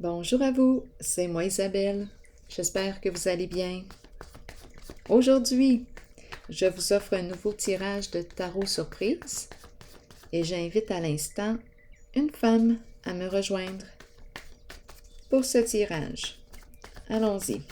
Bonjour à vous, c'est moi Isabelle. J'espère que vous allez bien. Aujourd'hui, je vous offre un nouveau tirage de tarot surprise et j'invite à l'instant une femme à me rejoindre pour ce tirage. Allons-y.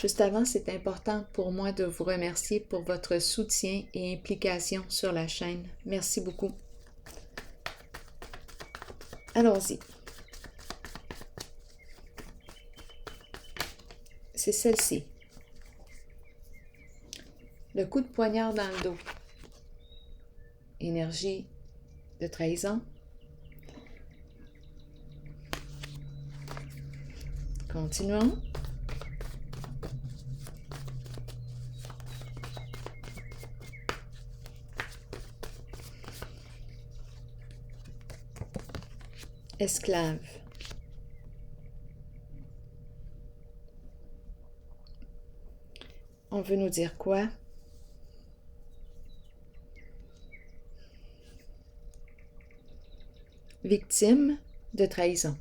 Juste avant, c'est important pour moi de vous remercier pour votre soutien et implication sur la chaîne. Merci beaucoup. Allons-y. C'est celle-ci. Le coup de poignard dans le dos. Énergie de trahison. Continuons. Esclave. On veut nous dire quoi? Victime de trahison.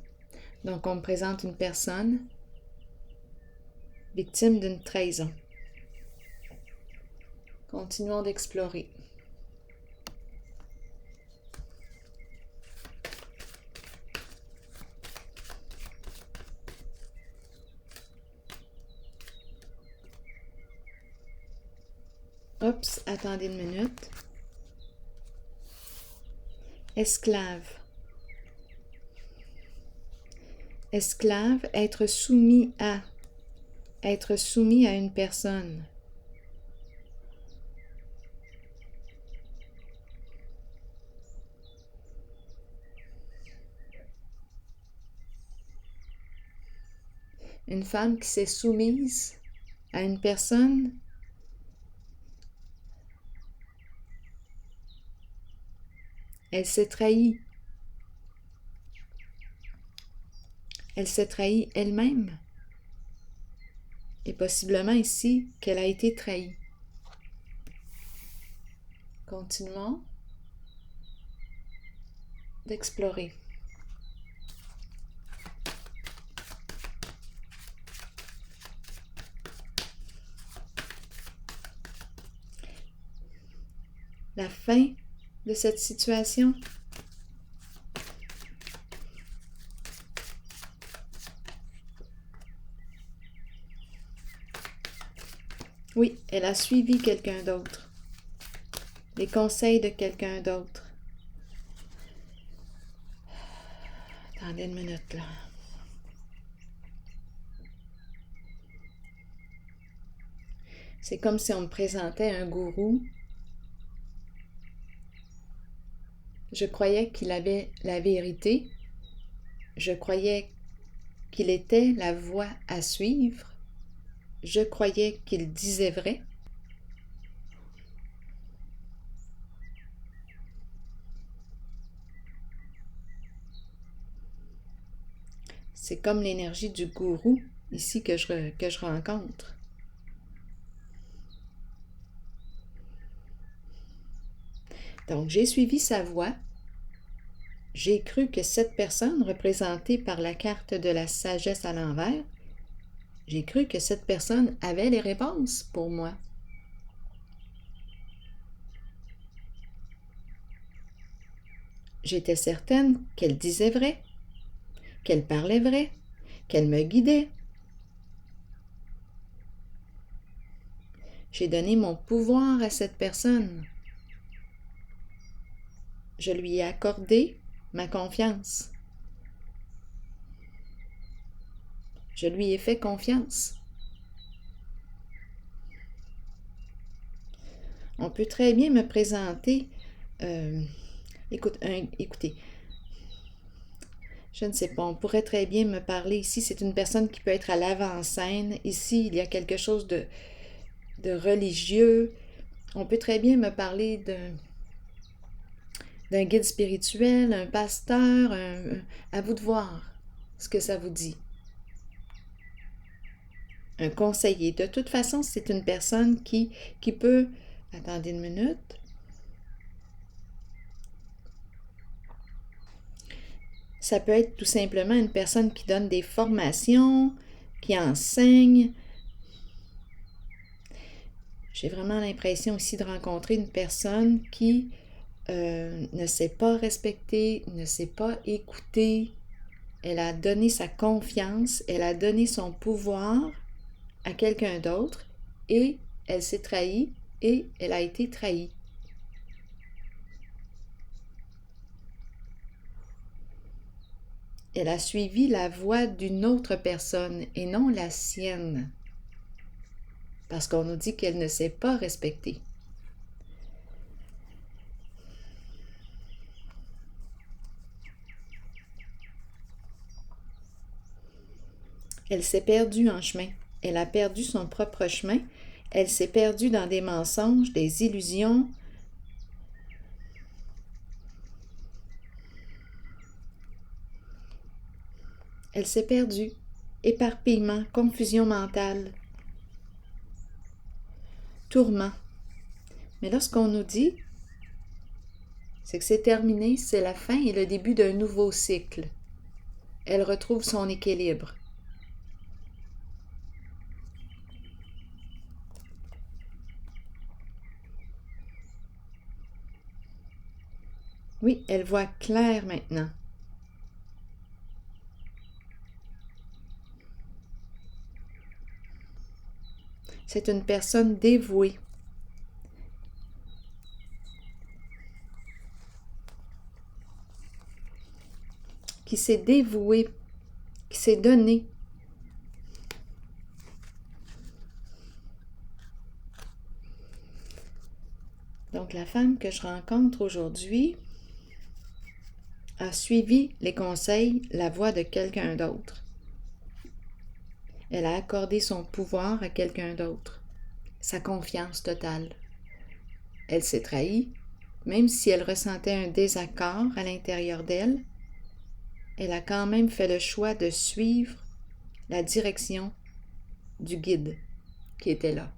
Donc, on me présente une personne victime d'une trahison. Continuons d'explorer. Oups, attendez une minute. Esclave. Esclave, être soumis à une personne. Une femme qui s'est soumise à une personne elle s'est trahie. Elle s'est trahie elle-même. Et possiblement ici qu'elle a été trahie. Continuons d'explorer. La fin de cette situation. Oui, elle a suivi quelqu'un d'autre. Les conseils de quelqu'un d'autre. Attendez une minute là. C'est comme si on me présentait un gourou. Je croyais qu'il avait la vérité. Je croyais qu'il était la voie à suivre. Je croyais qu'il disait vrai. C'est comme l'énergie du gourou ici que je rencontre. Donc, j'ai suivi sa voie. J'ai cru que cette personne, représentée par la carte de la sagesse à l'envers, j'ai cru que cette personne avait les réponses pour moi. J'étais certaine qu'elle disait vrai, qu'elle parlait vrai, qu'elle me guidait. J'ai donné mon pouvoir à cette personne. Je lui ai accordé ma confiance. Je lui ai fait confiance. On peut très bien me présenter... écoutez, je ne sais pas, on pourrait très bien me parler ici. C'est une personne qui peut être à l'avant-scène. Ici, il y a quelque chose de religieux. On peut très bien me parler d'un guide spirituel, un pasteur, à vous de voir ce que ça vous dit. Un conseiller. De toute façon, c'est une personne qui peut... Attendez une minute. Ça peut être tout simplement une personne qui donne des formations, qui enseigne. J'ai vraiment l'impression aussi de rencontrer une personne qui ne s'est pas respectée, ne s'est pas écoutée. Elle a donné sa confiance, elle a donné son pouvoir à quelqu'un d'autre et elle s'est trahie et elle a été trahie. Elle a suivi la voie d'une autre personne et non la sienne, parce qu'on nous dit qu'elle ne s'est pas respectée. Elle s'est perdue en chemin. Elle a perdu son propre chemin. Elle s'est perdue dans des mensonges, des illusions. Elle s'est perdue. Éparpillement, confusion mentale, tourment. Mais là, ce qu'on nous dit, c'est que c'est terminé, c'est la fin et le début d'un nouveau cycle. Elle retrouve son équilibre. Oui, elle voit clair maintenant. C'est une personne dévouée. Qui s'est dévouée, qui s'est donnée. Donc, la femme que je rencontre aujourd'hui a suivi les conseils, la voie de quelqu'un d'autre. Elle a accordé son pouvoir à quelqu'un d'autre, sa confiance totale. Elle s'est trahie, même si elle ressentait un désaccord à l'intérieur d'elle, elle a quand même fait le choix de suivre la direction du guide qui était là.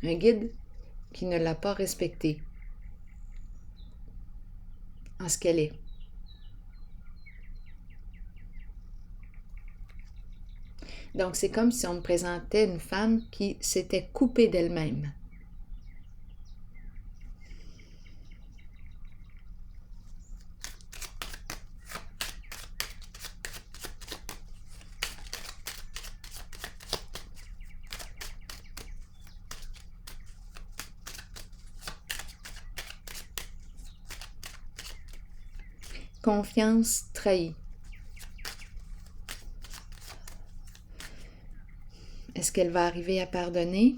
Un guide qui ne l'a pas respectée en ce qu'elle est. Donc, c'est comme si on me présentait une femme qui s'était coupée d'elle-même. Confiance trahie. Est-ce qu'elle va arriver à pardonner,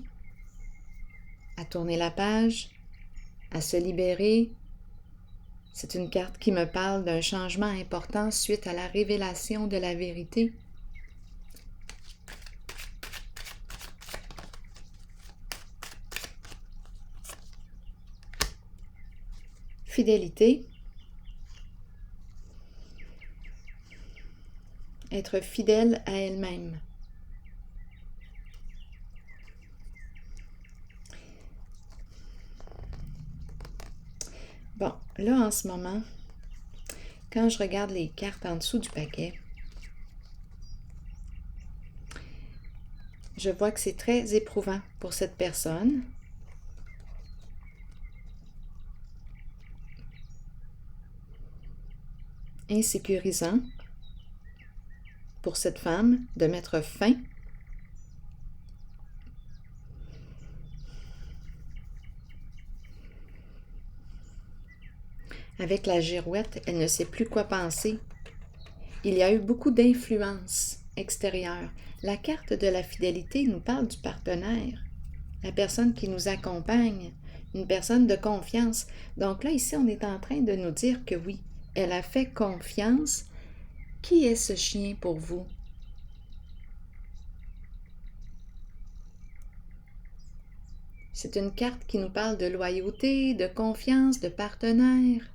à tourner la page, à se libérer? C'est une carte qui me parle d'un changement important suite à la révélation de la vérité. Fidélité. Être fidèle à elle-même. Bon, là en ce moment, quand je regarde les cartes en dessous du paquet, je vois que c'est très éprouvant pour cette personne. Insécurisant pour cette femme de mettre fin avec la girouette, elle ne sait plus quoi penser. Il y a eu beaucoup d'influences extérieures. La carte de la fidélité nous parle du partenaire, la personne qui nous accompagne, une personne de confiance. Donc là, ici, on est en train de nous dire que oui, elle a fait confiance. Qui est ce chien pour vous? C'est une carte qui nous parle de loyauté, de confiance, de partenaire.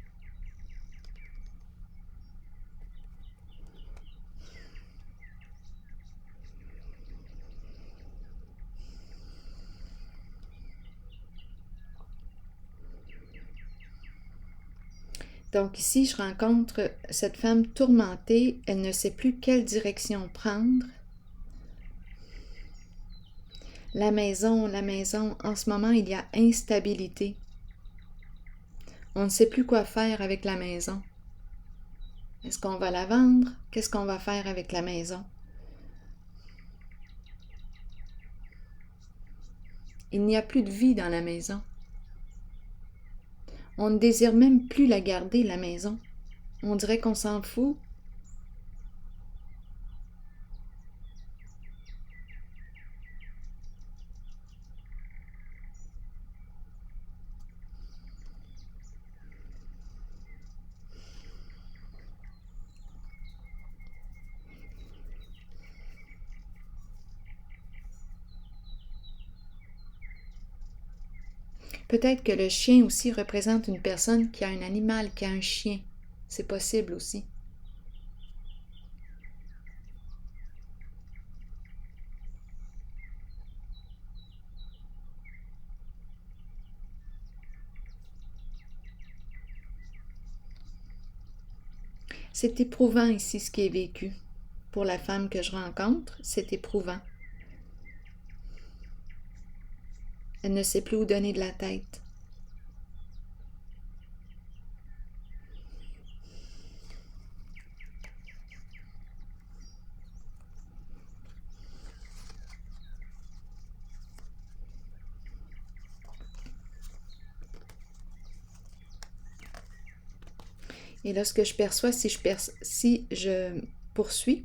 Donc ici, je rencontre cette femme tourmentée. Elle ne sait plus quelle direction prendre. La maison, en ce moment, il y a instabilité. On ne sait plus quoi faire avec la maison. Est-ce qu'on va la vendre? Qu'est-ce qu'on va faire avec la maison? Il n'y a plus de vie dans la maison. On ne désire même plus la garder, la maison. On dirait qu'on s'en fout. Peut-être que le chien aussi représente une personne qui a un animal, qui a un chien. C'est possible aussi. C'est éprouvant ici ce qui est vécu. Pour la femme que je rencontre, c'est éprouvant. Elle ne sait plus où donner de la tête. Et là, ce que je perçois, si je poursuis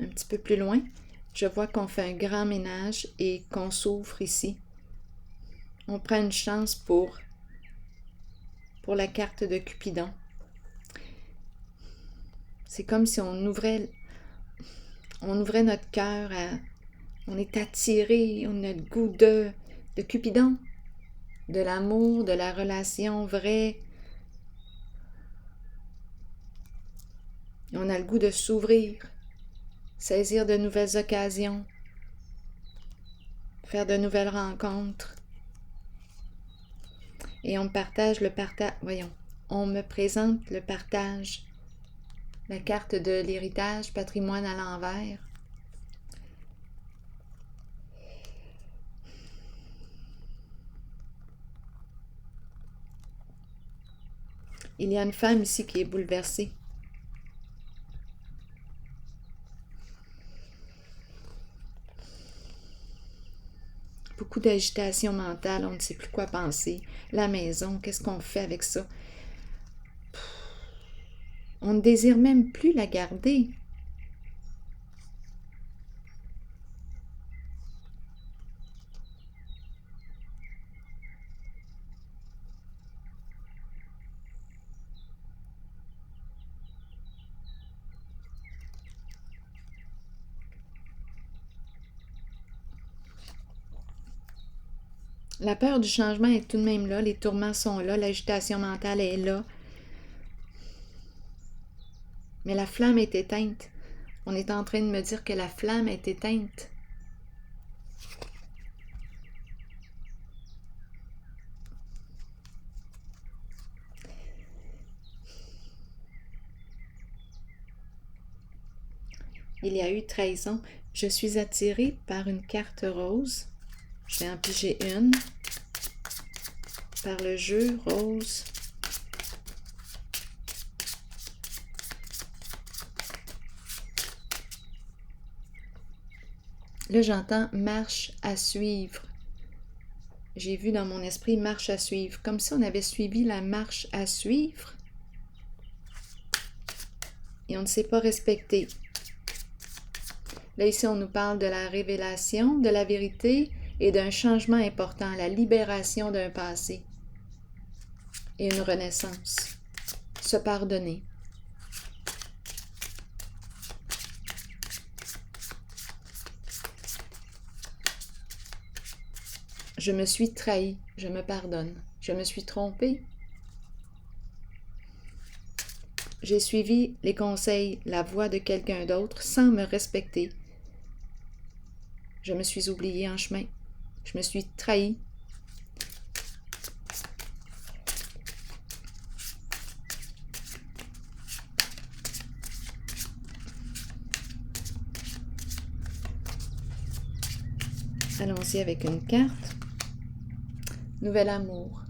un petit peu plus loin, je vois qu'on fait un grand ménage et qu'on s'ouvre ici. On prend une chance pour la carte de Cupidon. C'est comme si on ouvrait notre cœur, on est attiré, on a le goût de Cupidon, de l'amour, de la relation vraie. On a le goût de s'ouvrir, saisir de nouvelles occasions, faire de nouvelles rencontres. Et on me présente le partage, la carte de l'héritage, patrimoine à l'envers. Il y a une femme ici qui est bouleversée. Beaucoup d'agitation mentale, on ne sait plus quoi penser. La maison, qu'est-ce qu'on fait avec ça? On ne désire même plus la garder. La peur du changement est tout de même là, les tourments sont là, l'agitation mentale est là. Mais la flamme est éteinte. On est en train de me dire que la flamme est éteinte. Il y a eu trahison. Je suis attirée par une carte rose. Je vais en piger une. Par le jeu rose. Là, j'entends marche à suivre. J'ai vu dans mon esprit marche à suivre, comme si on avait suivi la marche à suivre et on ne s'est pas respecté. Là, ici, on nous parle de la révélation, de la vérité et d'un changement important, la libération d'un passé et une renaissance. Se pardonner. Je me suis trahi, je me pardonne. Je me suis trompée. J'ai suivi les conseils, la voie de quelqu'un d'autre sans me respecter. Je me suis oubliée en chemin. Je me suis trahie. Allons-y avec une carte. Nouvel amour.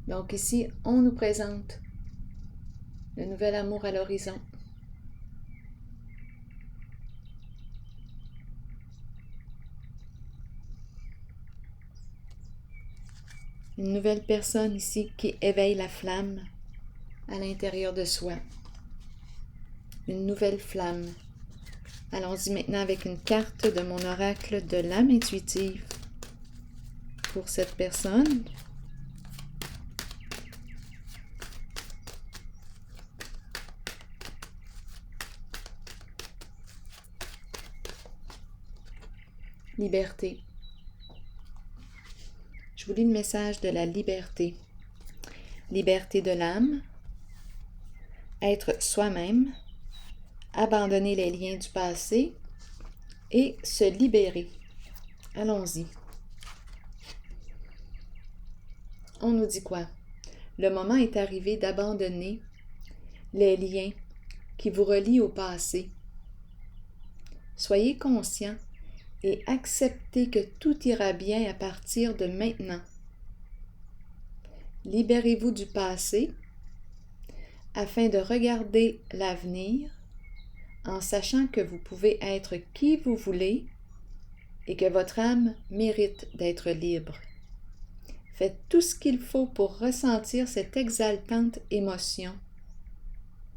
Donc ici, on nous présente le nouvel amour à l'horizon. Une nouvelle personne ici qui éveille la flamme à l'intérieur de soi. Une nouvelle flamme. Allons-y maintenant avec une carte de mon oracle de l'âme intuitive pour cette personne. Liberté. Je vous lis le message de la liberté. Liberté de l'âme, être soi-même, abandonner les liens du passé et se libérer. Allons-y. On nous dit quoi? Le moment est arrivé d'abandonner les liens qui vous relient au passé. Soyez conscient et acceptez que tout ira bien à partir de maintenant. Libérez-vous du passé afin de regarder l'avenir en sachant que vous pouvez être qui vous voulez et que votre âme mérite d'être libre. Faites tout ce qu'il faut pour ressentir cette exaltante émotion.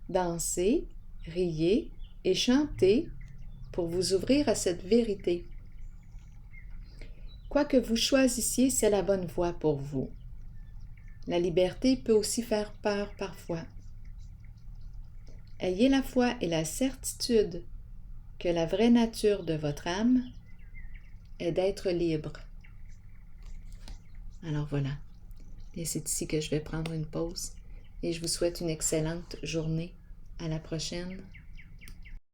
Dansez, riez et chantez pour vous ouvrir à cette vérité. Quoi que vous choisissiez, c'est la bonne voie pour vous. La liberté peut aussi faire peur parfois. Ayez la foi et la certitude que la vraie nature de votre âme est d'être libre. Alors voilà, et c'est ici que je vais prendre une pause et je vous souhaite une excellente journée. À la prochaine.